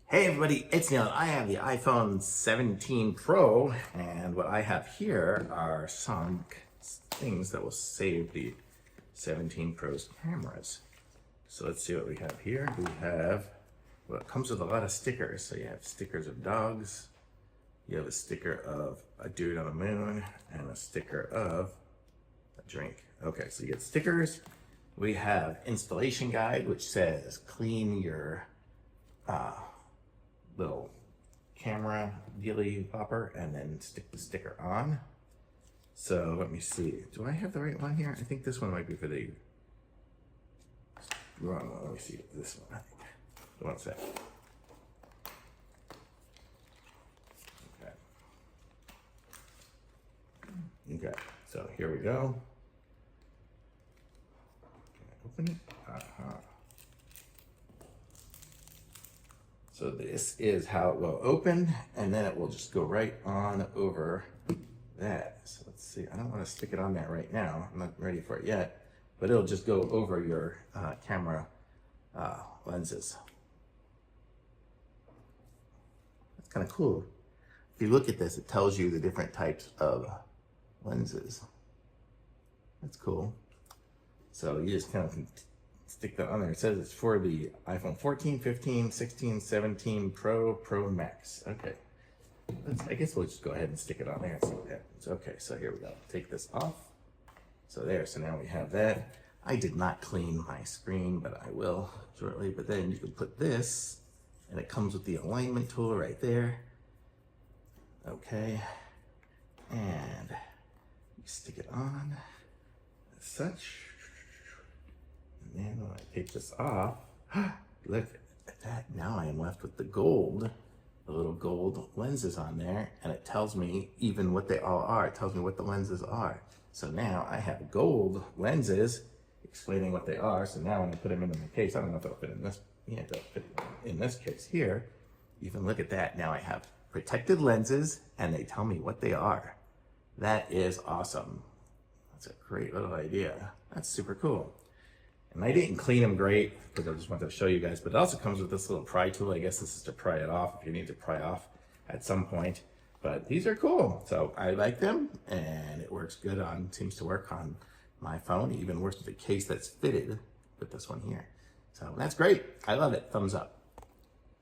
Hey everybody, it's Neil. I have the iPhone 17 Pro, and what I have here are some things that will save the 17 Pro's cameras. So let's see what we have here. We have, well, it comes with a lot of stickers. So you have stickers of dogs, you have a sticker of a dude on the moon, and a sticker of a drink. Okay, so you get stickers. We have installation guide, which says clean your little camera dealy popper and then stick the sticker on. So let me see. Do I have the right one here? I think this one might be for the wrong one. Let me see. This one, I think. One sec. Okay. Okay. So here we go. Can I open it? So this is how it will open, and then it will just go right on over that. So let's see, I don't want to stick it on there right now. I'm not ready for it yet, but it'll just go over your camera lenses. That's kind of cool. If you look at this, it tells you the different types of lenses. That's cool. So you just kind of stick that on there. It says it's for the iPhone 14, 15, 16, 17 Pro, Pro Max. Okay. I guess we'll just go ahead and stick it on there and see what happens. Okay, so here we go. Take this off. So there, so now we have that. I did not clean my screen, but I will shortly. But then you can put this, and it comes with the alignment tool right there. Okay. And you stick it on as such. And then when I take this off, look at that. Now I am left with the little gold lenses on there, and it tells me even what they all are. It tells me what the lenses are. So now I have gold lenses explaining what they are. So now when I put them into my case, I don't know if it'll fit in this. Yeah, it'll fit in this case here. Even look at that. Now I have protected lenses, and they tell me what they are. That is awesome. That's a great little idea. That's super cool. And I didn't clean them great because I just wanted to show you guys, but it also comes with this little pry tool. I guess this is to pry it off if you need to pry off at some point. But these are cool. So I like them, and it works good on, seems to work on my phone. It even works with a case that's fitted with this one here. So that's great. I love it. Thumbs up.